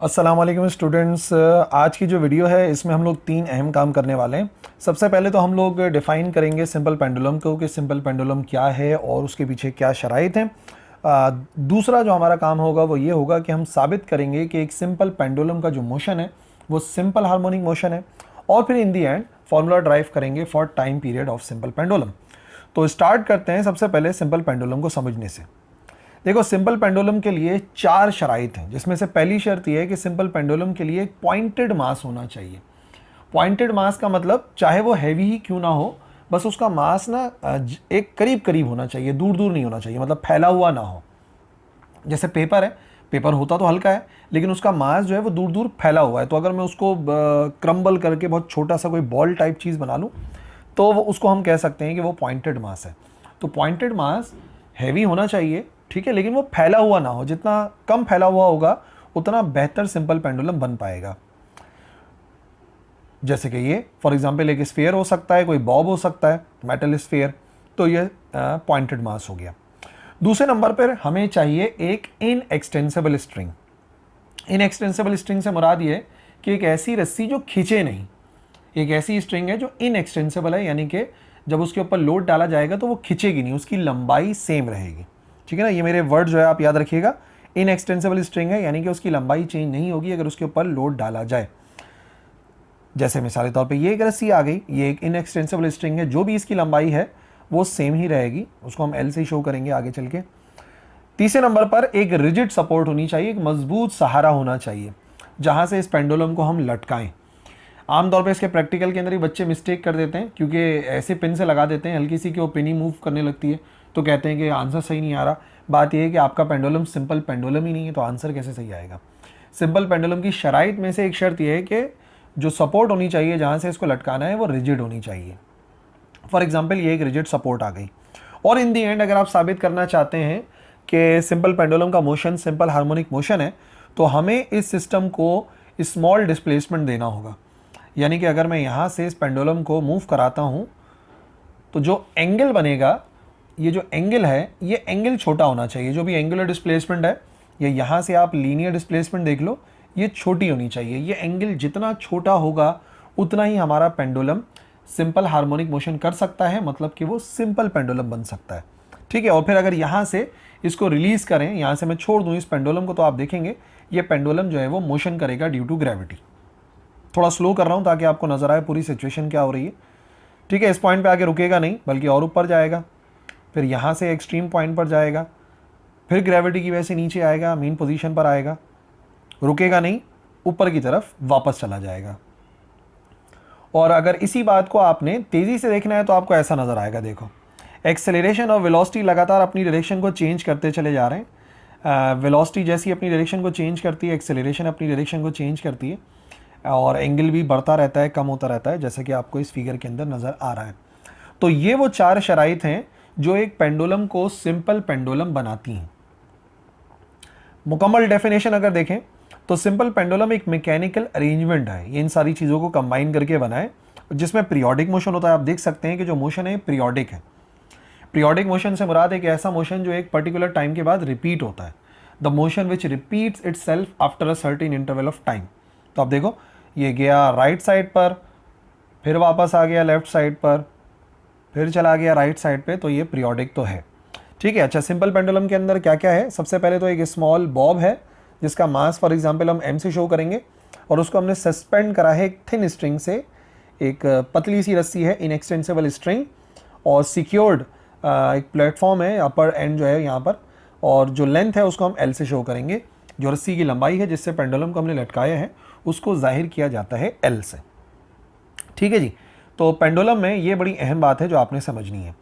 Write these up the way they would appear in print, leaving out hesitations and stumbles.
अस्सलाम वालेकुम स्टूडेंट्स। आज की जो वीडियो है इसमें हम लोग तीन अहम काम करने वाले हैं। सबसे पहले तो हम लोग डिफ़ाइन करेंगे सिंपल पेंडुलम को कि सिंपल पेंडुलम क्या है और उसके पीछे क्या शराइत हैं। दूसरा जो हमारा काम होगा वो ये होगा कि हम साबित करेंगे कि एक सिंपल पेंडुलम का जो मोशन है वो सिंपल हार्मोनिक मोशन है। और फिर इन दी एंड फॉर्मूला ड्राइव करेंगे for time period of simple pendulum. तो स्टार्ट करते हैं सबसे पहले सिंपल पेंडुलम को समझने से। देखो, सिंपल पेंडुलम के लिए चार शराइत हैं, जिसमें से पहली शर्त यह है कि सिंपल पेंडुलम के लिए एक पॉइंटेड मास होना चाहिए। पॉइंटेड मास का मतलब चाहे वो हैवी ही क्यों ना हो, बस उसका मास ना एक करीब करीब होना चाहिए, दूर दूर नहीं होना चाहिए, मतलब फैला हुआ ना हो। जैसे पेपर है, पेपर होता तो हल्का है लेकिन उसका मास जो है वो दूर दूर फैला हुआ है। तो अगर मैं उसको क्रम्बल करके बहुत छोटा सा कोई बॉल टाइप चीज़ बना लूँ तो उसको हम कह सकते हैं कि वो पॉइंटेड मास है। तो पॉइंटेड मास हैवी होना चाहिए, ठीक है, लेकिन वो फैला हुआ ना हो। जितना कम फैला हुआ होगा उतना बेहतर सिंपल पेंडुलम बन पाएगा। जैसे कि ये फॉर एग्जांपल एक स्फीयर हो सकता है, कोई बॉब हो सकता है, मेटल स्फीयर। तो ये पॉइंटेड मास हो गया। दूसरे नंबर पर हमें चाहिए एक इन एक्सटेंसिबल स्ट्रिंग। इन एक्सटेंसिबल स्ट्रिंग से मुराद ये कि एक ऐसी रस्सी जो खींचे नहीं। एक ऐसी स्ट्रिंग है जो इन एक्सटेंसिबल है, यानी कि जब उसके ऊपर लोड डाला जाएगा तो वो खिंचेगी नहीं, उसकी लंबाई सेम रहेगी। ठीक है ना, ये मेरे वर्ड जो है आप याद रखिएगा। इन एक्सटेंसिबल स्ट्रिंग है यानी कि उसकी लंबाई चेंज नहीं होगी अगर उसके ऊपर लोड डाला जाए। जैसे मिसाल के तौर पे ये एक रस्सी आ गई, ये एक इन एक्सटेंसिबल स्ट्रिंग है, जो भी इसकी लंबाई है वो सेम ही रहेगी। उसको हम एल से शो करेंगे आगे चल के। तीसरे नंबर पर एक रिजिड सपोर्ट होनी चाहिए, एक मजबूत सहारा होना चाहिए जहां से इस पेंडुलम को हम लटकाएं। आमतौर पे इसके प्रैक्टिकल के अंदर ही बच्चे मिस्टेक कर देते हैं, क्योंकि ऐसे पिन से लगा देते हैं, हल्की सी कि वो पिन ही मूव करने लगती है, तो कहते हैं कि आंसर सही नहीं आ रहा। बात यह है कि आपका पेंडुलम सिंपल पेंडुलम ही नहीं है, तो आंसर कैसे सही आएगा। सिंपल पेंडुलम की शराइत में से एक शर्त यह है कि जो सपोर्ट होनी चाहिए जहाँ से इसको लटकाना है वो रिजिड होनी चाहिए। फॉर एग्जाम्पल ये एक रिजिड सपोर्ट आ गई। और इन दी एंड अगर आप साबित करना चाहते हैं कि सिंपल पेंडुलम का मोशन सिंपल हार्मोनिक मोशन है, तो हमें इस सिस्टम को स्मॉल डिस्प्लेसमेंट देना होगा। यानी कि अगर मैं यहाँ से इस पेंडुलम को मूव कराता हूँ तो जो एंगल बनेगा, ये जो एंगल है ये एंगल छोटा होना चाहिए। जो भी एंगुलर डिस्प्लेसमेंट है, ये यहाँ से आप लीनियर डिस्प्लेसमेंट देख लो, ये छोटी होनी चाहिए। ये एंगल जितना छोटा होगा उतना ही हमारा पेंडुलम सिंपल हार्मोनिक मोशन कर सकता है, मतलब कि वो सिंपल पेंडुलम बन सकता है। ठीक है, और फिर अगर यहाँ से इसको रिलीज़ करें, यहाँ से मैं छोड़ दूँ इस पेंडुलम को, तो आप देखेंगे ये पेंडुलम जो है वो मोशन करेगा ड्यू टू ग्रेविटी। थोड़ा स्लो कर रहा हूँ ताकि आपको नज़र आए पूरी सिचुएशन क्या हो रही है। ठीक है, इस पॉइंट पे आके रुकेगा नहीं बल्कि और ऊपर जाएगा, फिर यहाँ से एक्सट्रीम पॉइंट पर जाएगा, फिर ग्रेविटी की वजह से नीचे आएगा, मेन पोजीशन पर आएगा, रुकेगा नहीं, ऊपर की तरफ वापस चला जाएगा। और अगर इसी बात को आपने तेज़ी से देखना है तो आपको ऐसा नज़र आएगा। देखो, एक्सेलरेशन और वेलोसिटी लगातार अपनी डायरेक्शन को चेंज करते चले जा रहे हैं। वेलोसिटी जैसी अपनी डायरेक्शन को चेंज करती है, एक्सेलरेशन अपनी डायरेक्शन को चेंज करती है, और एंगल भी बढ़ता रहता है, कम होता रहता है, जैसे कि आपको इस फिगर के अंदर नज़र आ रहा है। तो ये वो चार शराइत हैं जो एक पेंडुलम को सिंपल पेंडुलम बनाती हैं। मुकम्मल डेफिनेशन अगर देखें तो सिंपल पेंडुलम एक मैकेनिकल अरेंजमेंट है, ये इन सारी चीज़ों को कंबाइन करके बना है, जिसमें पीरियोडिक मोशन होता है। आप देख सकते हैं कि जो मोशन है पीरियोडिक है। पीरियोडिक मोशन से मुराद एक ऐसा मोशन जो एक पर्टिकुलर टाइम के बाद रिपीट होता है, the motion which repeats itself after a certain interval of time. तो आप देखो, ये गया राइट साइड पर, फिर वापस आ गया लेफ्ट साइड पर, फिर चला गया राइट साइड पे, तो ये पीरियोडिक तो है। ठीक है, अच्छा, सिंपल पेंडुलम के अंदर क्या क्या है। सबसे पहले तो एक स्मॉल बॉब है जिसका मास फॉर एग्जांपल हम एम से शो करेंगे, और उसको हमने सस्पेंड करा है एक थिन स्ट्रिंग से। एक पतली सी रस्सी है, इन एक्सटेंसिबल स्ट्रिंग, और सिक्योर्ड एक प्लेटफॉर्म है अपर एंड जो है यहाँ पर, और जो लेंथ है उसको हम एल से शो करेंगे। जो रस्सी की लंबाई है जिससे पेंडुलम को हमने लटकाया है उसको जाहिर किया जाता है एल से। ठीक है जी, तो पेंडुलम में ये बड़ी अहम बात है जो आपने समझनी है।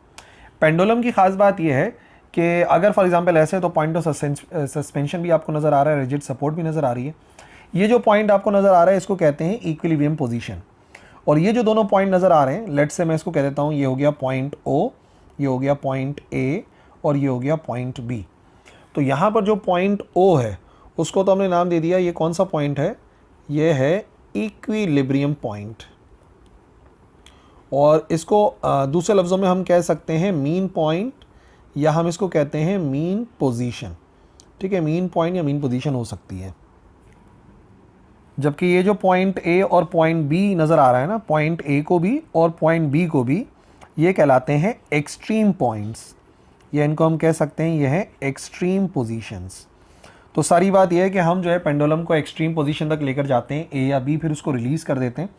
पेंडुलम की खास बात यह है कि अगर फॉर एग्जांपल ऐसे, तो पॉइंट ऑफ सस्पेंशन भी आपको नज़र आ रहा है, रिजिड सपोर्ट भी नज़र आ रही है। ये जो पॉइंट आपको नज़र आ रहा है इसको कहते हैं इक्विलिब्रियम पोजीशन। और ये जो दोनों पॉइंट नज़र आ रहे हैं, लेट से मैं इसको कह देता हूँ, ये हो गया पॉइंट ओ, ये हो गया पॉइंट ए, और ये हो गया पॉइंट बी। तो यहाँ पर जो पॉइंट ओ है उसको तो हमने नाम दे दिया, ये कौन सा पॉइंट है, ये है इक्विलिब्रियम पॉइंट। और इसको दूसरे लफ्ज़ों में हम कह सकते हैं मीन पॉइंट, या हम इसको कहते हैं मीन पोजीशन। ठीक है, मीन पॉइंट या मीन पोजीशन हो सकती है। जबकि ये जो पॉइंट ए और पॉइंट बी नज़र आ रहा है ना, पॉइंट ए को भी और पॉइंट बी को भी, ये कहलाते हैं एक्सट्रीम पॉइंट्स, या इनको हम कह सकते हैं ये है एक्सट्रीम पोजीशंस। तो सारी बात यह है कि हम जो है पेंडुलम को एक्सट्रीम पोजीशन तक लेकर जाते हैं ए या बी, फिर उसको रिलीज़ कर देते हैं,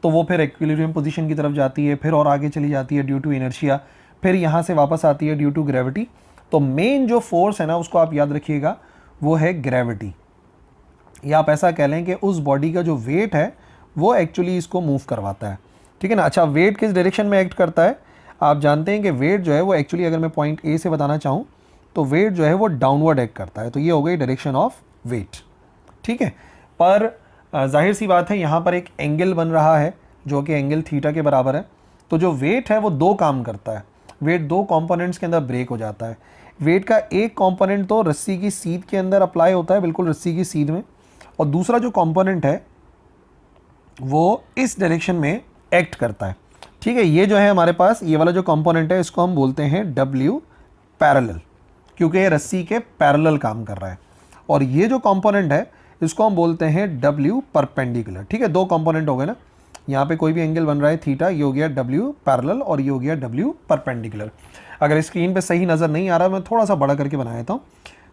तो वो फिर इक्विलिब्रियम पोजीशन की तरफ जाती है, फिर और आगे चली जाती है ड्यू टू इनर्शिया, फिर यहाँ से वापस आती है ड्यू टू ग्रेविटी। तो मेन जो फोर्स है ना उसको आप याद रखिएगा, वो है ग्रेविटी, या आप ऐसा कह लें कि उस बॉडी का जो वेट है वो एक्चुअली इसको मूव करवाता है, ठीक है ना। अच्छा, वेट किस डायरेक्शन में एक्ट करता है? आप जानते हैं कि वेट जो है वो एक्चुअली, अगर मैं पॉइंट ए से बताना चाहूँ तो वेट जो है वो डाउनवर्ड एक्ट करता है, तो ये हो गई डायरेक्शन ऑफ वेट, ठीक है। पर जाहिर सी बात है यहाँ पर एक एंगल बन रहा है जो कि एंगल थीटा के बराबर है, तो जो वेट है वो दो काम करता है, वेट दो कंपोनेंट्स के अंदर ब्रेक हो जाता है। वेट का एक कंपोनेंट तो रस्सी की सीध के अंदर अप्लाई होता है, बिल्कुल रस्सी की सीध में, और दूसरा जो कंपोनेंट है वो इस डायरेक्शन में एक्ट करता है, ठीक है। ये जो है हमारे पास ये वाला जो कंपोनेंट है इसको हम बोलते हैं W पैरेलल, क्योंकि ये रस्सी के पैरेलल काम कर रहा है। और ये जो कंपोनेंट है इसको हम बोलते हैं W परपेंडिकुलर, ठीक है। दो कंपोनेंट हो गए ना, यहाँ पे कोई भी एंगल बन रहा है थीटा, ये हो गया W पैरेलल और ये हो गया W परपेंडिकुलर। अगर स्क्रीन पे सही नज़र नहीं आ रहा, मैं थोड़ा सा बड़ा करके बना देता हूँ।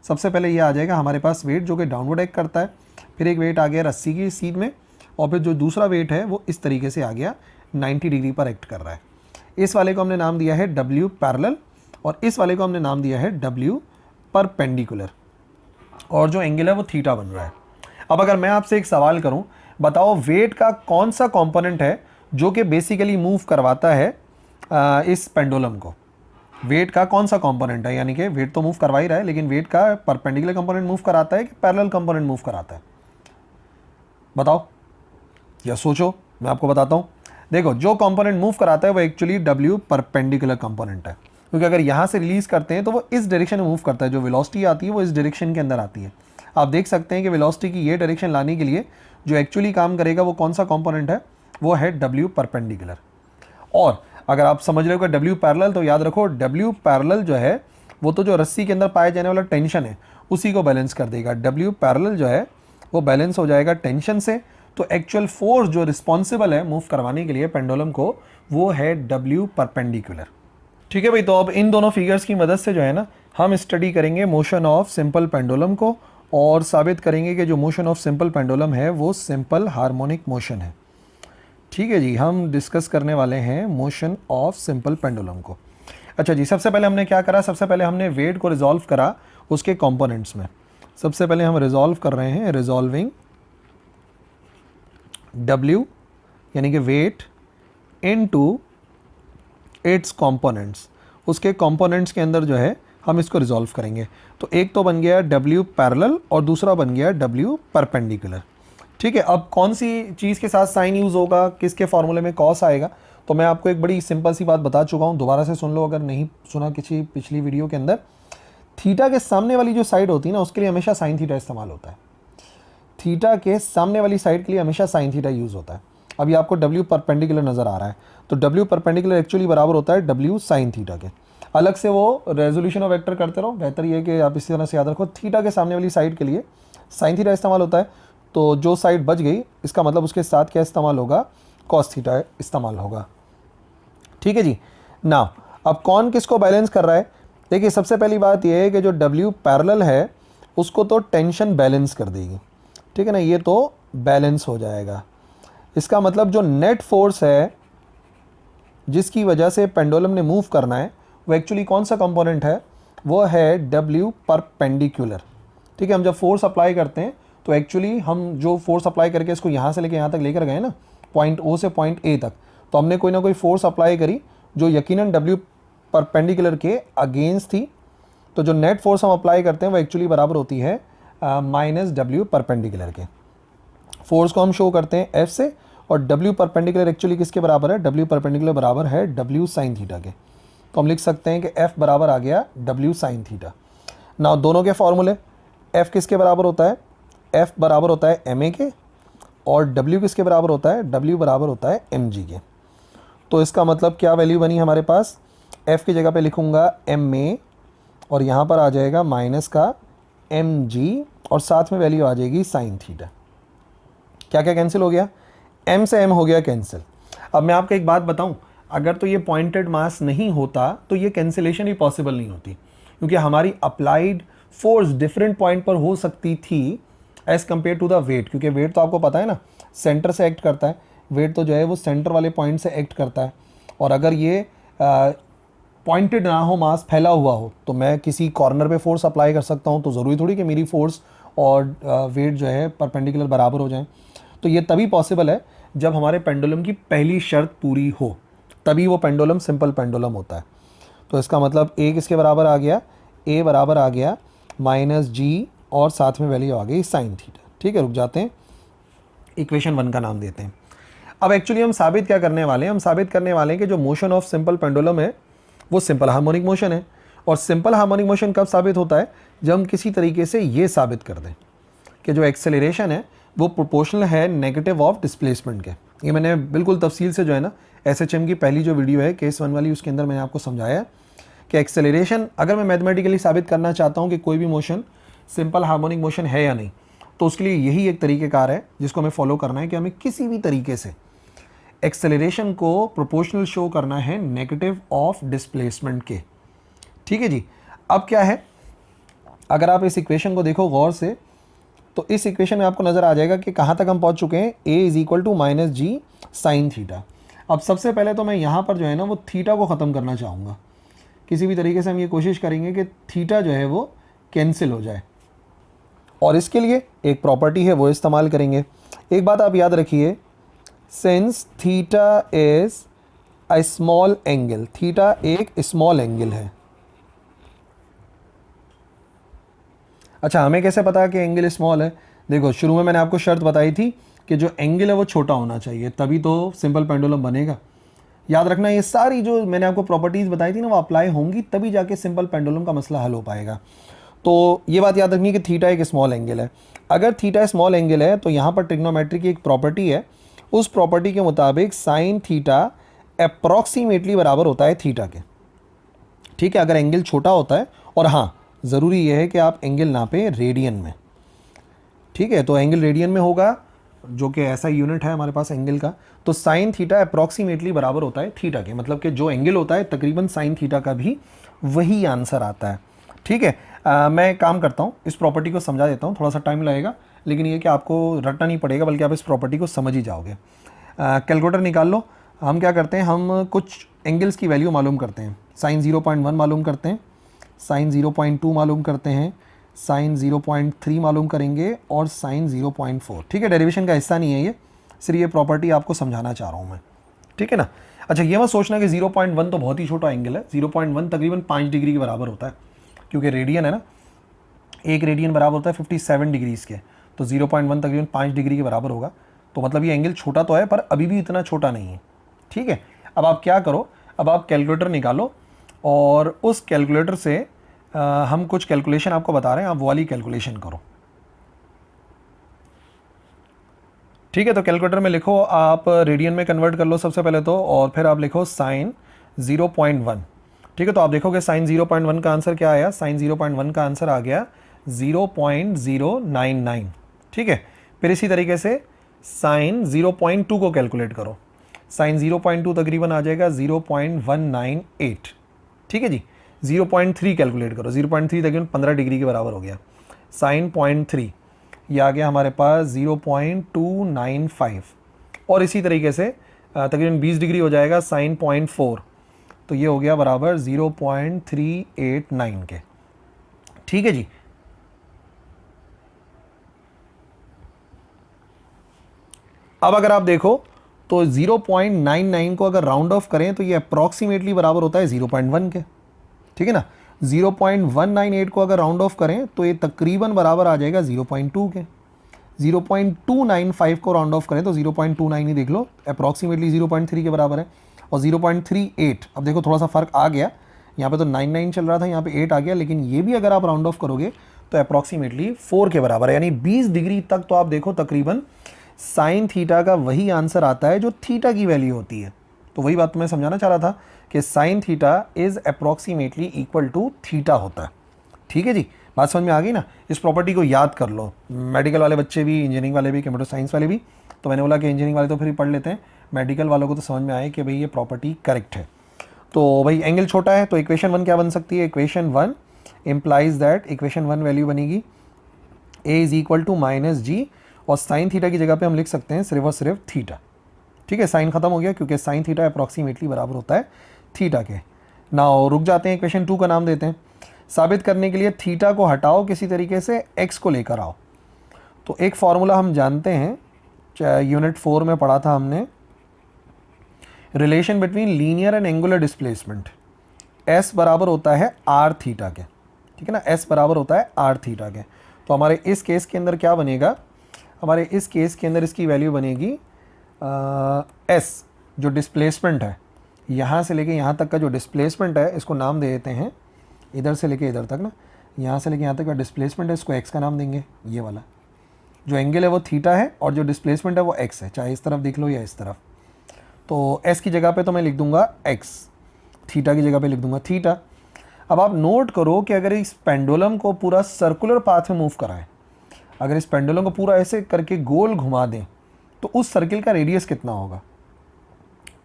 सबसे पहले ये आ जाएगा हमारे पास वेट जो कि डाउनवर्ड एक्ट करता है, फिर एक वेट आ गया रस्सी की सीध में, और फिर जो दूसरा वेट है वो इस तरीके से आ गया 90 डिग्री पर एक्ट कर रहा है। इस वाले को हमने नाम दिया है W पैरेलल और इस वाले को हमने नाम दिया है W परपेंडिकुलर, और जो एंगल है वो थीटा बन रहा है। अब अगर मैं आपसे एक सवाल करूं, बताओ वेट का कौन सा कंपोनेंट है जो कि बेसिकली मूव करवाता है इस पेंडुलम को? वेट का कौन सा कंपोनेंट है, यानी कि वेट तो मूव करवा ही रहा है, लेकिन वेट का परपेंडिकुलर कंपोनेंट मूव कराता है कि पैरेलल कंपोनेंट मूव कराता है? बताओ या सोचो, मैं आपको बताता हूँ। देखो, जो कंपोनेंट मूव कराता है वो एक्चुअली W परपेंडिकुलर कंपोनेंट है, क्योंकि अगर यहाँ से रिलीज करते हैं तो वो इस डायरेक्शन में मूव करता है, जो वेलोसिटी आती है वो इस डायरेक्शन के अंदर आती है। आप देख सकते हैं कि वेलोसिटी की ये डायरेक्शन लाने के लिए जो एक्चुअली काम करेगा वो कौन सा कंपोनेंट है, वो है W परपेंडिकुलर। और अगर आप समझ रहे हो कि W पैरेलल, तो याद रखो W पैरेलल जो है वो तो जो रस्सी के अंदर पाया जाने वाला टेंशन है उसी को बैलेंस कर देगा। W पैरेलल जो है वो बैलेंस हो जाएगा टेंशन से, तो एक्चुअल फोर्स जो रिस्पॉन्सिबल है मूव करवाने के लिए पेंडुलम को, वो है W परपेंडिकुलर, ठीक है भाई। तो अब इन दोनों फिगर्स की मदद से जो है ना हम स्टडी करेंगे मोशन ऑफ सिंपल पेंडुलम को, और साबित करेंगे कि जो मोशन ऑफ सिंपल पेंडुलम है वो सिंपल हार्मोनिक मोशन है, ठीक है जी। हम डिस्कस करने वाले हैं मोशन ऑफ सिंपल पेंडुलम को। अच्छा जी, सबसे पहले हमने क्या करा, सबसे पहले हमने वेट को रिजॉल्व करा उसके कंपोनेंट्स में। सबसे पहले हम रिजॉल्व कर रहे हैं, रिजॉल्विंग W यानी कि वेट इनटू इट्स कंपोनेंट्स, उसके कंपोनेंट्स के अंदर जो है हम इसको रिजॉल्व करेंगे। तो एक तो बन गया W पैरेलल और दूसरा बन गया W परपेंडिकुलर, ठीक है। अब कौन सी चीज़ के साथ साइन यूज़ होगा, किसके फॉर्मूले में कॉस आएगा, तो मैं आपको एक बड़ी सिंपल सी बात बता चुका हूँ, दोबारा से सुन लो अगर नहीं सुना किसी पिछली वीडियो के अंदर। थीटा के सामने वाली जो साइड होती है ना उसके लिए हमेशा साइन थीटा इस्तेमाल होता है, थीटा के सामने वाली साइड के लिए हमेशा साइन थीटा यूज़ होता है। अभी आपको W परपेंडिकुलर नज़र आ रहा है, तो W परपेंडिकुलर एक्चुअली बराबर होता है W साइन थीटा के। अलग से वो रेजोल्यूशन ऑफ वेक्टर करते रहो, बेहतर ये कि आप इसी तरह से याद रखो, थीटा के सामने वाली साइड के लिए साइन थीटा इस्तेमाल होता है, तो जो साइड बच गई इसका मतलब उसके साथ क्या इस्तेमाल होगा, कॉस थीटा इस्तेमाल होगा, ठीक है जी ना। अब कौन किसको बैलेंस कर रहा है, देखिए सबसे पहली बात यह है कि जो W पैरेलल है उसको तो टेंशन बैलेंस कर देगी, ठीक है ना, ये तो बैलेंस हो जाएगा। इसका मतलब जो नेट फोर्स है जिसकी वजह से पेंडुलम ने मूव करना है वो एक्चुअली कौन सा कंपोनेंट है, वो है W परपेंडिकुलर, ठीक है। हम जब फोर्स अप्लाई करते हैं तो एक्चुअली हम जो फोर्स अप्लाई करके इसको यहाँ से लेके यहाँ तक लेकर गए ना, पॉइंट O से पॉइंट A तक, तो हमने कोई ना कोई फोर्स अप्लाई करी जो यकीनन W परपेंडिकुलर के अगेंस्ट थी, तो जो नेट फोर्स हम अप्लाई करते हैं वो एक्चुअली बराबर होती है माइनस W परपेंडिकुलर के। फोर्स को हम शो करते हैं F से, और W परपेंडिकुलर एक्चुअली किसके बराबर है, W परपेंडिकुलर बराबर है W साइन थीटा के। तो हम लिख सकते हैं कि F बराबर आ गया W साइन थीटा। ना दोनों के फॉर्मूले, F किसके बराबर होता है, F बराबर होता है ma के, और W किसके बराबर होता है, W बराबर होता है mg के। तो इसका मतलब क्या वैल्यू बनी हमारे पास, F की जगह पे लिखूंगा ma और यहाँ पर आ जाएगा माइनस का mg और साथ में वैल्यू आ जाएगी साइन थीटा, क्या क्या कैंसिल हो गया, m से m हो गया कैंसिल। अब मैं आपको एक बात बताऊं, अगर तो ये पॉइंटेड मास नहीं होता तो ये कैंसिलेशन ही पॉसिबल नहीं होती, क्योंकि हमारी अप्लाइड फोर्स डिफरेंट पॉइंट पर हो सकती थी as compare to the weight, क्योंकि वेट तो आपको पता है ना सेंटर से एक्ट करता है, वेट तो जो है वो सेंटर वाले पॉइंट से एक्ट करता है। और अगर ये पॉइंटेड ना हो, मास फैला हुआ हो, तो मैं किसी कॉर्नर पे फोर्स अप्लाई कर सकता हूँ, तो ज़रूरी थोड़ी कि मेरी फोर्स और वेट जो है परपेंडिकुलर बराबर हो जाएं। तो ये तभी पॉसिबल है जब हमारे पेंडुलम की पहली शर्त पूरी हो, तभी वो पेंडुलम सिंपल पेंडुलम होता है। तो इसका मतलब a किसके बराबर आ गया, a बराबर आ गया -g और साथ में वैल्यू आ गई साइन थीटा। ठीक है, रुक जाते हैं, इक्वेशन 1 का नाम देते हैं। अब एक्चुअली हम साबित क्या करने वाले हैं, हम साबित करने वाले हैं कि जो मोशन ऑफ सिंपल पेंडुलम है वो सिंपल हार्मोनिक मोशन है। और सिंपल हार्मोनिक मोशन कब साबित होता है, जब हम किसी तरीके से ये साबित कर दें कि जो एक्सेलरेशन है वो प्रोपोर्शनल है नेगेटिव ऑफ डिस्प्लेसमेंट के। ये मैंने बिल्कुल तफसील से जो है ना SHM की पहली जो वीडियो है केस 1 वाली, उसके अंदर मैंने आपको समझाया कि एक्सेलरेशन अगर मैं मैथमेटिकली साबित करना चाहता हूँ कि कोई भी मोशन सिंपल हार्मोनिक मोशन है या नहीं, तो उसके लिए यही एक तरीक़ेकार है जिसको हमें फॉलो करना है कि हमें किसी भी तरीके से एक्सेलरेशन को प्रोपोर्शनल शो करना है नेगेटिव ऑफ डिस्प्लेसमेंट के। ठीक है जी। अब क्या है, अगर आप इस इक्वेशन को देखो गौर से, तो इस इक्वेशन में आपको नज़र आ जाएगा कि कहाँ तक हम पहुँच चुके हैं, a = -g sin थीटा। अब सबसे पहले तो मैं यहाँ पर जो है ना वो थीटा को ख़त्म करना चाहूँगा, किसी भी तरीके से हम ये कोशिश करेंगे कि थीटा जो है वो कैंसिल हो जाए, और इसके लिए एक प्रॉपर्टी है वो इस्तेमाल करेंगे। एक बात आप याद रखिए, since theta is a small angle, theta एक स्मॉल एंगल है। अच्छा, हमें कैसे पता कि एंगल स्मॉल है? देखो, शुरू में मैंने आपको शर्त बताई थी कि जो एंगल है वो छोटा होना चाहिए, तभी तो सिंपल पेंडुलम बनेगा। याद रखना, ये सारी जो मैंने आपको प्रॉपर्टीज़ बताई थी ना वो अप्लाई होंगी, तभी जाके सिंपल पेंडुलम का मसला हल हो पाएगा। तो ये बात याद रखनी कि थीटा एक स्मॉल एंगल है। अगर थीटा स्मॉल एंगल है तो यहाँ पर ट्रिग्नोमेट्री की एक प्रॉपर्टी है, उस प्रॉपर्टी के मुताबिक साइन थीटा अप्रॉक्सीमेटली बराबर होता है थीटा के। ठीक है, अगर एंगल छोटा होता है, और हाँ ज़रूरी यह है कि आप एंगल नापें रेडियन में। ठीक है, तो एंगल रेडियन में होगा, जो कि ऐसा यूनिट है हमारे पास एंगल का। तो साइन थीटा अप्रॉक्सीमेटली बराबर होता है थीटा के, मतलब कि जो एंगल होता है तकरीबन साइन थीटा का भी वही आंसर आता है। ठीक है, मैं काम करता हूँ, इस प्रॉपर्टी को समझा देता हूँ, थोड़ा सा टाइम लगेगा, लेकिन ये कि आपको रटना नहीं पड़ेगा, बल्कि आप इस प्रॉपर्टी को समझ ही जाओगे। कैलकुलेटर निकाल लो। हम क्या करते हैं, हम कुछ एंगल्स की वैल्यू मालूम करते हैं। साइन 0.1 मालूम करते हैं, साइन 0.2 मालूम करते हैं, साइन 0.3 मालूम करेंगे, और साइन 0.4। ठीक है, डेरिवेशन का हिस्सा नहीं है ये, सिर्फ ये प्रॉपर्टी आपको समझाना चाह रहा हूँ मैं। ठीक है ना। अच्छा, ये मत सोचना कि 0.1 तो बहुत ही छोटा एंगल है। 0.1 तकरीबन 5 डिग्री के बराबर होता है, क्योंकि रेडियन है ना, एक रेडियन बराबर होता है 57 डिग्रीज़ के, तो 0.1 तकरीबन 5 डिग्री के बराबर होगा। तो मतलब ये एंगल छोटा तो है, पर अभी भी इतना छोटा नहीं है। ठीक है, अब आप क्या करो, अब आप कैलकुलेटर निकालो, और उस कैलकुलेटर से हम कुछ कैलकुलेशन आपको बता रहे हैं, आप वो वाली कैलकुलेशन करो। ठीक है, तो कैलकुलेटर में लिखो, आप रेडियन में कन्वर्ट कर लो सबसे पहले तो, और फिर आप लिखो साइन 0.1। ठीक है, तो आप देखोगे साइन 0.1 का आंसर क्या आया, साइन 0.1 का आंसर आ गया 0.099। ठीक है, फिर इसी तरीके से साइन 0.2 को कैलकुलेट करो, साइन 0.2 तकरीबन आ जाएगा 0.198। ठीक है जी, 0.3 कैलकुलेट करो, 0.3 तकरीबन 15 डिग्री के बराबर हो गया, साइन 0.3 ये आ गया हमारे पास 0.295, और इसी तरीके से तकरीबन 20 डिग्री हो जाएगा साइन 0.4, तो ये हो गया बराबर 0.389 के। ठीक है जी। अब अगर आप देखो तो 0.99 को अगर राउंड ऑफ करें तो ये अप्रॉक्सीमेटली बराबर होता है 0.1 के। ठीक है ना, 0.198 को अगर राउंड ऑफ करें तो ये तकरीबन बराबर आ जाएगा 0.2 के। 0.295 को राउंड ऑफ करें तो 0.29 ही देख लो, अप्रॉक्सीमेटली 0.3 के बराबर है, और 0.38, अब देखो थोड़ा सा फ़र्क आ गया, यहाँ पे तो 99 चल रहा था, यहाँ पे 8 आ गया, लेकिन ये भी अगर आप राउंड ऑफ करोगे तो अप्रॉक्सीमेटली 4 के बराबर है, यानी 20 डिग्री तक तो आप देखो तकरीबन साइन थीटा का वही आंसर आता है जो थीटा की वैल्यू होती है। तो वही बात मैं समझाना चाह रहा था कि sine theta is approximately equal to theta होता है। ठीक है जी, बात समझ में आ गई ना। इस प्रॉपर्टी को याद कर लो, मेडिकल वाले बच्चे भी, इंजीनियरिंग वाले भी, कंप्यूटर साइंस वाले भी। तो मैंने बोला कि इंजीनियरिंग वाले तो फिर पढ़ लेते हैं, मेडिकल वालों को तो समझ में आए कि भाई ये प्रॉपर्टी करेक्ट है। तो भाई एंगल छोटा है, तो इक्वेशन 1 क्या बन सकती है? Equation 1 implies that, equation 1 value बनेगी ए is equal to minus g, और साइन थीटा की जगह पे हम लिख सकते हैं सिर्फ और सिर्फ थीटा। ठीक है, साइन खत्म हो गया क्योंकि साइन थीटा अप्रॉक्सीमेटली बराबर होता है थीटा के। नाउ रुक जाते हैं, इक्वेशन 2 का नाम देते हैं। साबित करने के लिए थीटा को हटाओ, किसी तरीके से एक्स को लेकर आओ। तो एक फॉर्मूला हम जानते हैं, यूनिट 4 में पढ़ा था हमने, relation between linear and angular displacement. S बराबर होता है आर थीटा के, ठीक है ना, एस बराबर होता है आर थीटा के। तो हमारे इस केस के अंदर क्या बनेगा? हमारे इस केस के अंदर इसकी वैल्यू बनेगी एस, जो डिस्प्लेसमेंट है, यहाँ से लेके यहाँ तक का जो डिस्प्लेसमेंट है, इसको नाम दे देते हैं, इधर से लेके इधर तक ना, यहाँ से लेके यहाँ तक का डिस्प्लेसमेंट है, इसको एक्स का नाम देंगे। ये वाला जो एंगल है वो थीटा है और जो डिस्प्लेसमेंट है वो एक्स है, चाहे इस तरफ देख लो या इस तरफ। तो एस की जगह पे तो मैं लिख दूंगा एक्स, थीटा की जगह पे लिख दूंगा थीटा। अब आप नोट करो कि अगर इस पेंडुलम को पूरा सर्कुलर पाथ में मूव कराएं, अगर इस पेंडुलम को पूरा ऐसे करके गोल घुमा दें, तो उस सर्किल का रेडियस कितना होगा?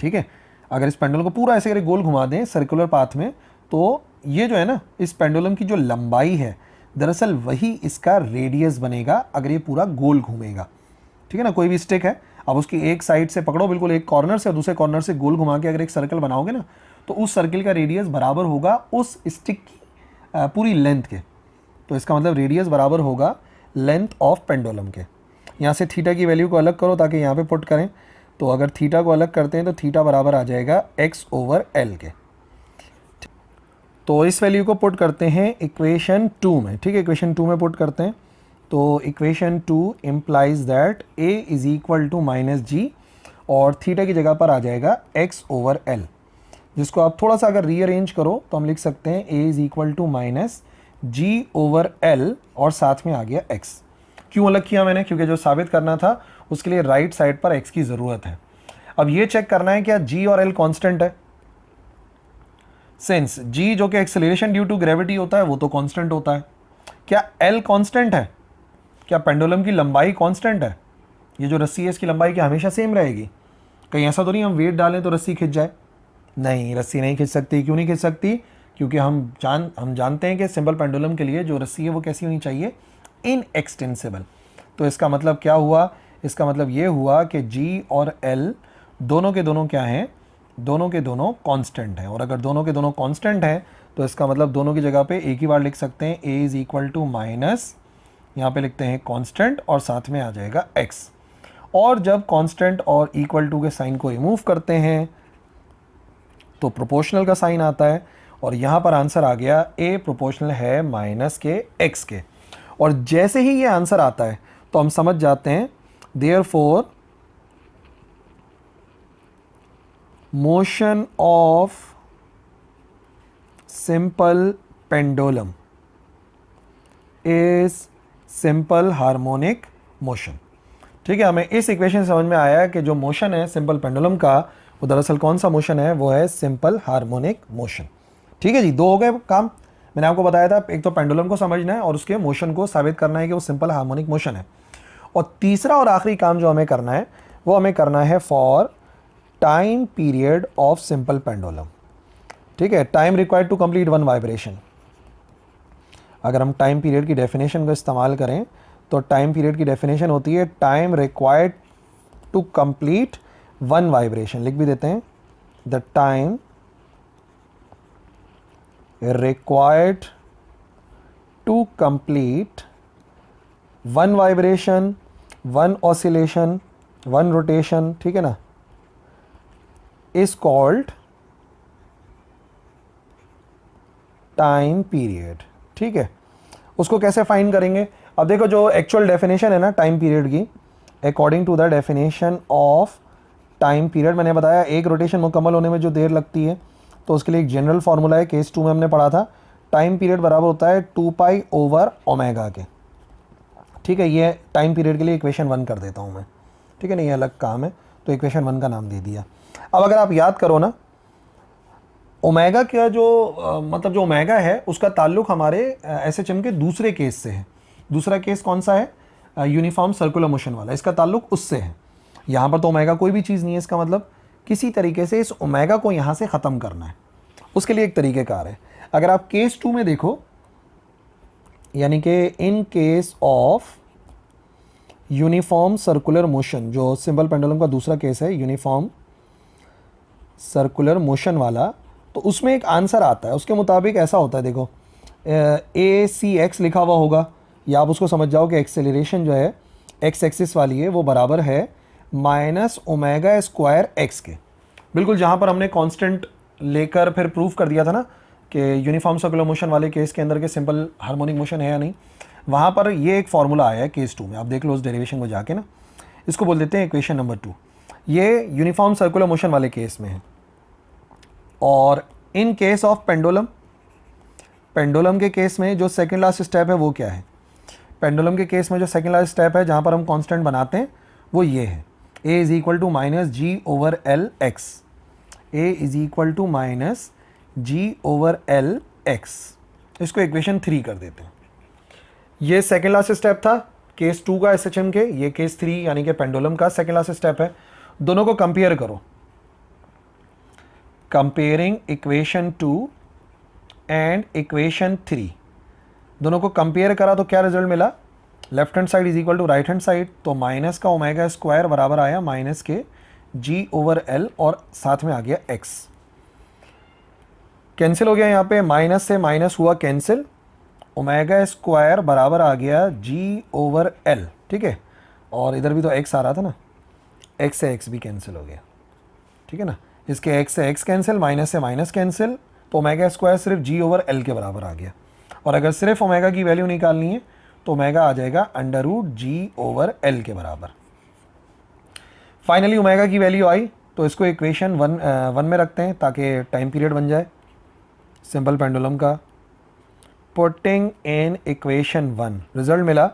ठीक है, अगर इस पेंडुलम को पूरा ऐसे करके गोल घुमा दें सर्कुलर पाथ में, तो ये जो है ना, इस पेंडुलम की जो लंबाई है, दरअसल वही इसका रेडियस बनेगा अगर ये पूरा गोल घूमेगा। ठीक है ना, कोई भी स्टिक है, अब उसकी एक साइड से पकड़ो, बिल्कुल एक कॉर्नर से, और दूसरे कॉर्नर से गोल घुमा के अगर एक सर्कल बनाओगे ना, तो उस सर्किल का रेडियस बराबर होगा उस स्टिक की पूरी लेंथ के। तो इसका मतलब रेडियस बराबर होगा लेंथ ऑफ पेंडुलम के। यहाँ से थीटा की वैल्यू को अलग करो ताकि यहाँ पे पुट करें, तो अगर थीटा को अलग करते हैं तो थीटा बराबर आ जाएगा x/L के। तो इस वैल्यू को पुट करते हैं इक्वेशन 2 में। ठीक है, इक्वेशन 2 में पुट करते हैं, तो equation 2 implies that a is equal to minus g, और थीटा की जगह पर आ जाएगा x/L, जिसको आप थोड़ा सा अगर रीअरेंज करो तो हम लिख सकते हैं a is equal to minus g/L, और साथ में आ गया x। क्यों अलग किया मैंने? क्योंकि जो साबित करना था उसके लिए राइट साइड पर x की ज़रूरत है। अब ये चेक करना है क्या g और l कांस्टेंट है। सिंस g जो कि एक्सेलरेशन ड्यू टू ग्रेविटी होता है वो तो कांस्टेंट होता है, क्या l कांस्टेंट है? क्या पेंडुलम की लंबाई कांस्टेंट है? ये जो रस्सी है इसकी लंबाई क्या हमेशा सेम रहेगी? कहीं ऐसा तो नहीं हम वेट डालें तो रस्सी खिंच जाए? नहीं, रस्सी नहीं खिंच सकती। क्यों नहीं खिंच सकती? क्योंकि हम जानते हैं कि सिंपल पेंडुलम के लिए जो रस्सी है वो कैसी होनी चाहिए? इनएक्सटेंसिबल। तो इसका मतलब क्या हुआ? इसका मतलब ये हुआ कि g और l दोनों के दोनों क्या हैं? दोनों के दोनों कांस्टेंट हैं। और अगर दोनों के दोनों कांस्टेंट हैं तो इसका मतलब दोनों की जगह पे एक ही बार लिख सकते हैं, a is equal to minus, यहाँ पे लिखते हैं कांस्टेंट और साथ में आ जाएगा x। और जब कांस्टेंट और इक्वल टू के साइन को रिमूव करते हैं तो प्रोपोर्शनल का साइन आता है, और यहाँ पर आंसर आ गया a प्रोपोर्शनल है माइनस के x के। और जैसे ही ये आंसर आता है तो हम समझ जाते हैं therefore motion of simple pendulum is simple harmonic motion. ठीक है, हमें इस इक्वेशन समझ में आया कि जो मोशन है सिंपल पेंडुलम का वो दरअसल कौन सा मोशन है? वो है सिंपल हार्मोनिक मोशन। ठीक है जी, दो हो गए काम। मैंने आपको बताया था एक तो पेंडुलम को समझना है और उसके मोशन को साबित करना है कि वो सिंपल हार्मोनिक मोशन है। और तीसरा और आखिरी काम जो हमें करना है वो हमें करना है for time period of simple pendulum. ठीक है, time required to complete one vibration. अगर हम टाइम पीरियड की डेफिनेशन को इस्तेमाल करें तो टाइम पीरियड की डेफिनेशन होती है time required to complete one vibration. लिख भी देते हैं, the time required to complete one vibration, one oscillation, one rotation, ठीक है ना, इज कॉल्ड टाइम पीरियड। ठीक है, उसको कैसे फाइंड करेंगे? अब देखो जो एक्चुअल डेफिनेशन है ना टाइम पीरियड की, according to the definition of time period, मैंने बताया एक रोटेशन मुकम्मल होने में जो देर लगती है, तो उसके लिए एक जनरल फार्मूला है, केस 2 में हमने पढ़ा था, टाइम पीरियड बराबर होता है 2π/ω के। ठीक है, ये टाइम पीरियड के लिए इक्वेशन 1 कर देता हूँ मैं। ठीक है ना, ये अलग काम है, तो इक्वेशन 1 का नाम दे दिया। अब अगर आप याद करो ना, ओमेगा का जो मतलब जो ओमेगा है उसका ताल्लुक हमारे एसएचएम के दूसरे केस से है। दूसरा केस कौन सा है? यूनिफॉर्म सर्कुलर मोशन वाला, इसका ताल्लुक उससे है। यहाँ पर तो ओमेगा कोई भी चीज़ नहीं है, इसका मतलब किसी तरीके से इस ओमेगा को यहाँ से ख़त्म करना है, उसके लिए एक तरीक़ेकार है। अगर आप केस 2 में देखो, यानी कि in case of uniform circular motion, जो सिंपल पेंडुलम का दूसरा केस है यूनिफॉर्म सर्कुलर मोशन वाला, तो उसमें एक आंसर आता है। उसके मुताबिक ऐसा होता है, देखो ACX लिखा हुआ होगा, या आप उसको समझ जाओ कि एक्सेलरेशन जो है एक्स एक्सिस वाली है वो बराबर है माइनस ओमेगा स्क्वायर एक्स के। बिल्कुल जहाँ पर हमने कांस्टेंट लेकर फिर प्रूफ कर दिया था ना कि यूनिफॉर्म सर्कुलर मोशन वाले केस के अंदर के सिंपल हार्मोनिक मोशन है या नहीं, वहाँ पर ये एक फार्मूला आया है केस 2 में। आप देख लो उस डेरिवेशन को जाके ना, इसको बोल देते हैं इक्वेशन नंबर 2। ये यूनिफॉर्म सर्कुलर मोशन वाले केस में है। और in case of pendulum, pendulum के केस में जो सेकंड लास्ट स्टेप है वो क्या है? पेंडुलम के केस में जो सेकंड लास्ट स्टेप है जहाँ पर हम कांस्टेंट बनाते हैं वो ये है, A is equal to minus g over l x. A is equal to minus g over l x. इसको इक्वेशन 3 कर देते हैं। ये सेकंड लास्ट स्टेप था केस 2 का एसएचएम के, ये केस 3 यानी कि पेंडुलम का सेकंड लास्ट स्टेप है। दोनों को कंपेयर करो, कंपेयरिंग इक्वेशन 2 एंड इक्वेशन 3, दोनों को कंपेयर करा तो क्या रिजल्ट मिला? Left hand side is equal to right hand side, तो माइनस का ओमेगा स्क्वायर बराबर आया माइनस के जी ओवर एल, और साथ में आ गया एक्स। कैंसिल हो गया, यहाँ पे माइनस से माइनस हुआ कैंसिल, ओमेगा स्क्वायर बराबर आ गया जी ओवर एल, ठीक है। और इधर भी तो एक्स आ रहा था ना, एक्स से एक्स भी कैंसिल हो गया, ठीक है ना। इसके एक्स से एक्स कैंसिल, माइनस से माइनस कैंसिल, तो ओमेगा स्क्वायर सिर्फ जी ओवर एल के बराबर आ गया। और अगर सिर्फ ओमेगा की वैल्यू निकालनी है तो ओमेगा आ जाएगा under root g over L के बराबर। फाइनली ओमेगा की वैल्यू आई, तो इसको इक्वेशन 1 में रखते हैं ताकि टाइम पीरियड बन जाए सिंपल पेंडुलम का। पुटिंग इन इक्वेशन 1 रिजल्ट मिला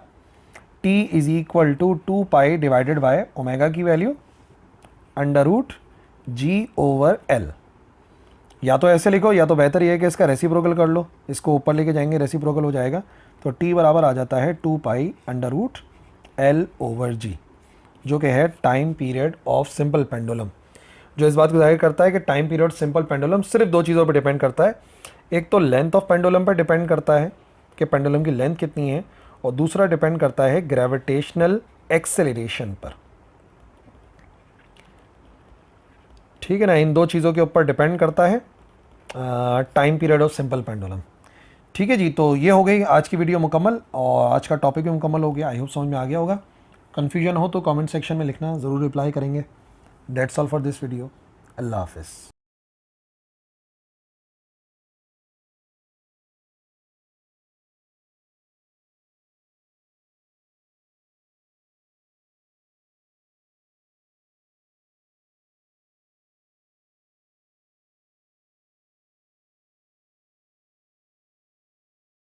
t is equal to 2 pi divided by omega की value under root g over l. या तो ऐसे लिखो, या तो बेहतर ये है कि इसका रेसिप्रोकल कर लो, इसको ऊपर लेके जाएंगे रेसिप्रोकल हो जाएगा, तो t बराबर आ जाता है 2 pi under root l over g, जो कि है time period of simple pendulum. जो इस बात को जाहिर करता है कि टाइम पीरियड सिंपल पेंडुलम सिर्फ 2 चीज़ों पर डिपेंड करता है। एक तो लेंथ ऑफ पेंडुलम पर डिपेंड करता है कि पेंडुलम की लेंथ कितनी है, और दूसरा डिपेंड करता है ग्रेविटेशनल एक्सेलरेशन पर, ठीक है ना। इन 2 चीज़ों के ऊपर डिपेंड करता है time period of simple pendulum, ठीक है जी। तो ये हो गई आज की वीडियो मुकम्मल, और आज का टॉपिक भी मुकम्मल हो गया। आई होप समझ में आ गया होगा। कन्फ्यूजन हो तो कमेंट सेक्शन में लिखना, ज़रूर रिप्लाई करेंगे। That's all for this video. अल्लाह हाफिज़।